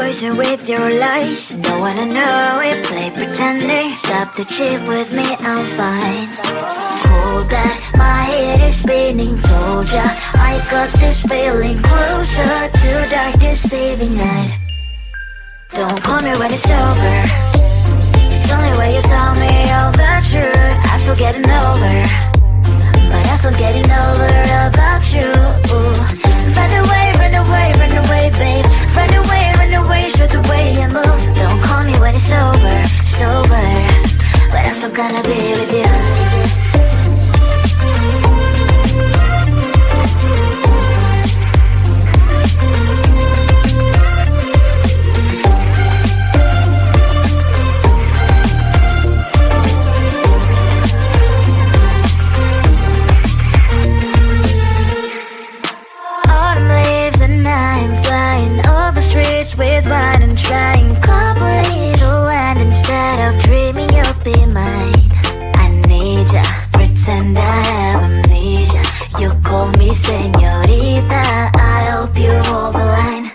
poison with your lies. Don't wanna know it, play pretending. Stop the cheat with me, I'm fine. Hold that, my head is spinning. Told ya, I got this feeling. Closer to dark deceiving night. Don't call me when it's over. It's only when you tell me all the truth. I'm still getting over, but I'm still getting over about you. Run away, run away, run away, babe. Run away, show the way you move. Don't call me when it's over, sober, but I'm still gonna be with you. With wine and trying coupling to land instead of dreaming you'll be mine. I need ya, pretend I have amnesia. You call me señorita, I hope you hold the line.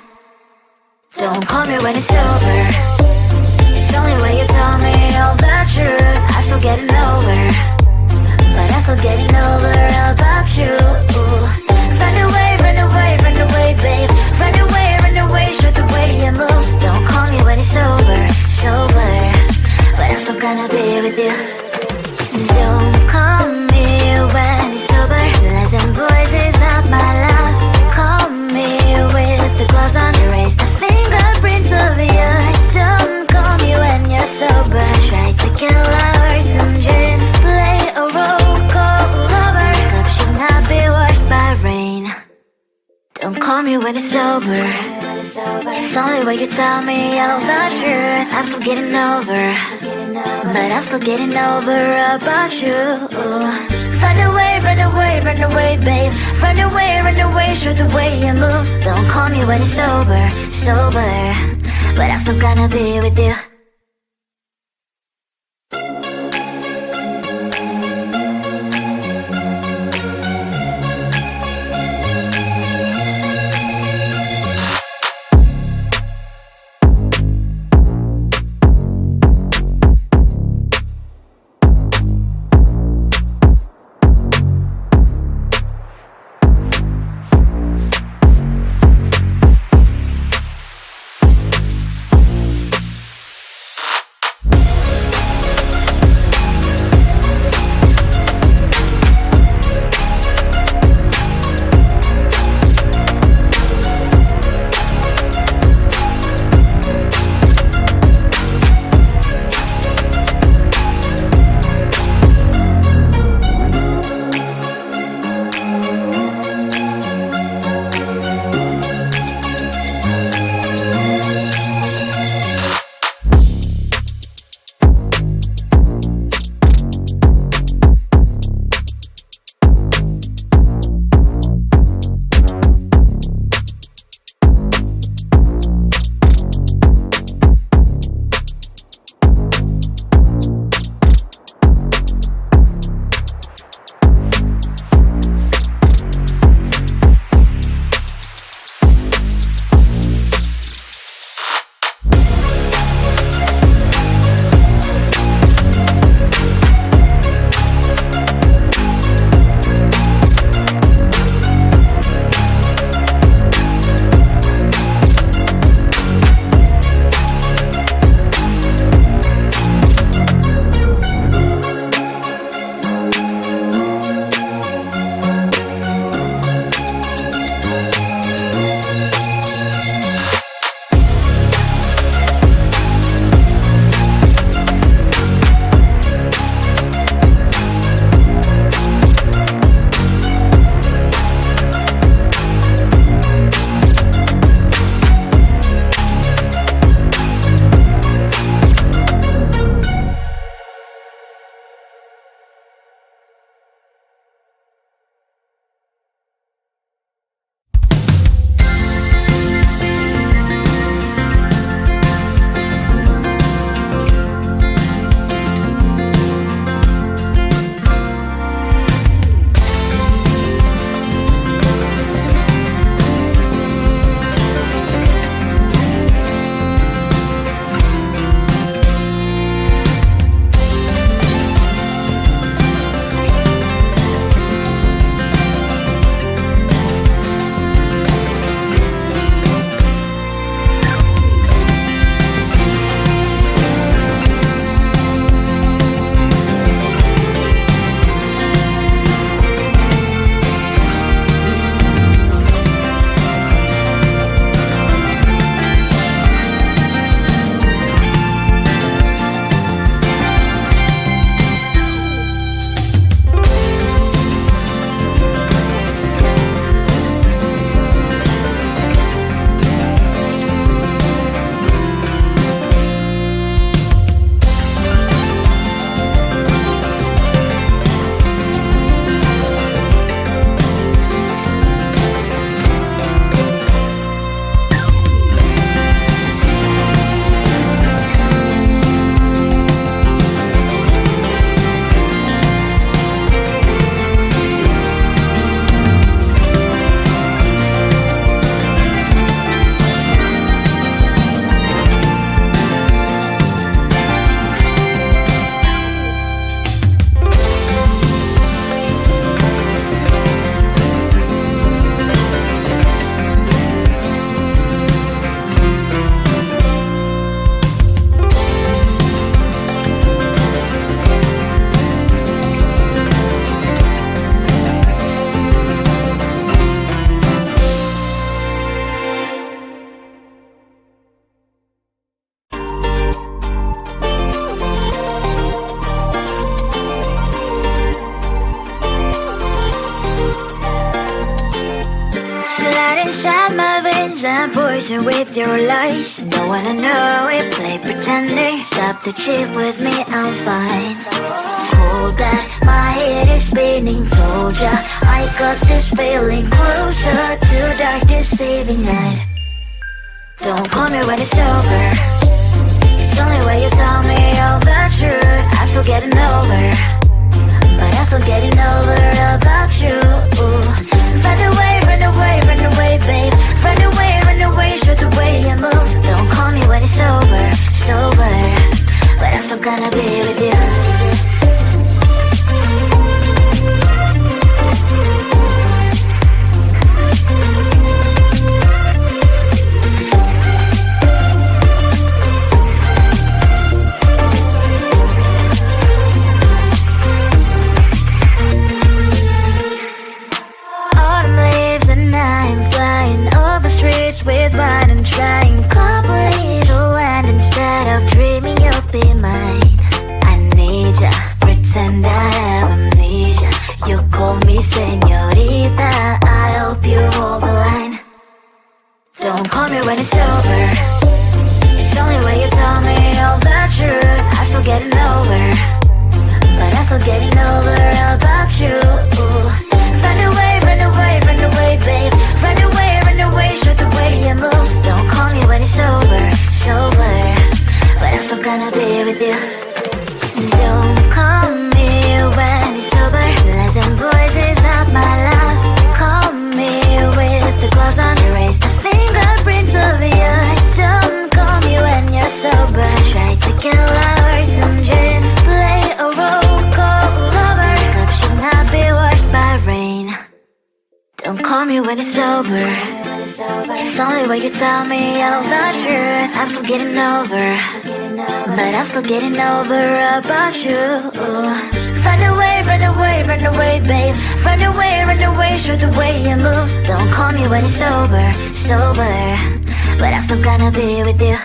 Don't call me when it's over. It's only when you tell me all the truth. I'm still getting over, but I'm still getting over about you. Run away, run away, run away, babe. Run away, show the way you move. Don't call me when it's over, sober, but I'm still gonna be with you. Don't call me when it's over. Lies and boys is not my love. Call me with the gloves on. Erase the fingerprints of yours. Don't call me when you're sober. Try to kill hours, some gin. Play a role, call lover. Cup should not be washed by rain. Don't call me when it's over. It's only when you tell me all the truth. I'm still getting over, but I'm still getting over about you. Run away, run away, run away, babe. Run away, show the way you move. Don't call me when it's over, sober, but I'm still gonna be with you. patient with your lies. Don't wanna know it, play pretending. Stop the cheat with me, I'm fine. Hold that, my head is spinning. Told ya, I got this feeling. Closer to dark deceiving night. Don't call me when it's over. It's only when you tell me all the truth. I'm still getting over, but I'm still getting over about you. Run away, run away, run away, babe. Run away, show the way you move. Don't call me when it's over, sober, but I'm still gonna be with you. With wine and trying complete to land instead of dreaming you'll be mine. I need ya, pretend I have amnesia. You call me señorita, I hope you hold the line. Don't call me when it's over. It's only when you tell me all the truth. I'm still getting over, but I'm still getting over about you. Run away, run away, run away, babe. Run away, show the way you move. Don't call me when it's over, sober, but I'm still gonna be with you. Don't call me when it's sober. Lies and boys is not my love. Call me with the gloves on. Erase the fingerprints of yours. Don't call me when you're sober. Try to kill our some gin. Play a role, call lover. Cup should not be washed by rain. Don't call me when it's over. It's only when you tell me all the truth. I'm still getting over, but I'm still getting over about you. Run away, run away, run away, babe. Run away, show the way you move. Don't call me when it's over, sober, but I'm still gonna be with you.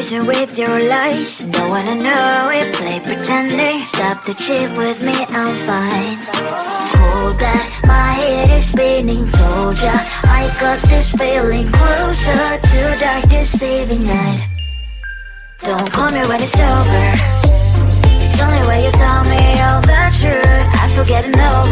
poison with your lies. Don't wanna know it, play pretending. Stop the cheat with me, I'm fine. Hold that, my head is spinning. Told ya, I got this feeling. Closer to dark deceiving night. Don't call me when it's over. It's only when you tell me all the truth. Ask for getting over.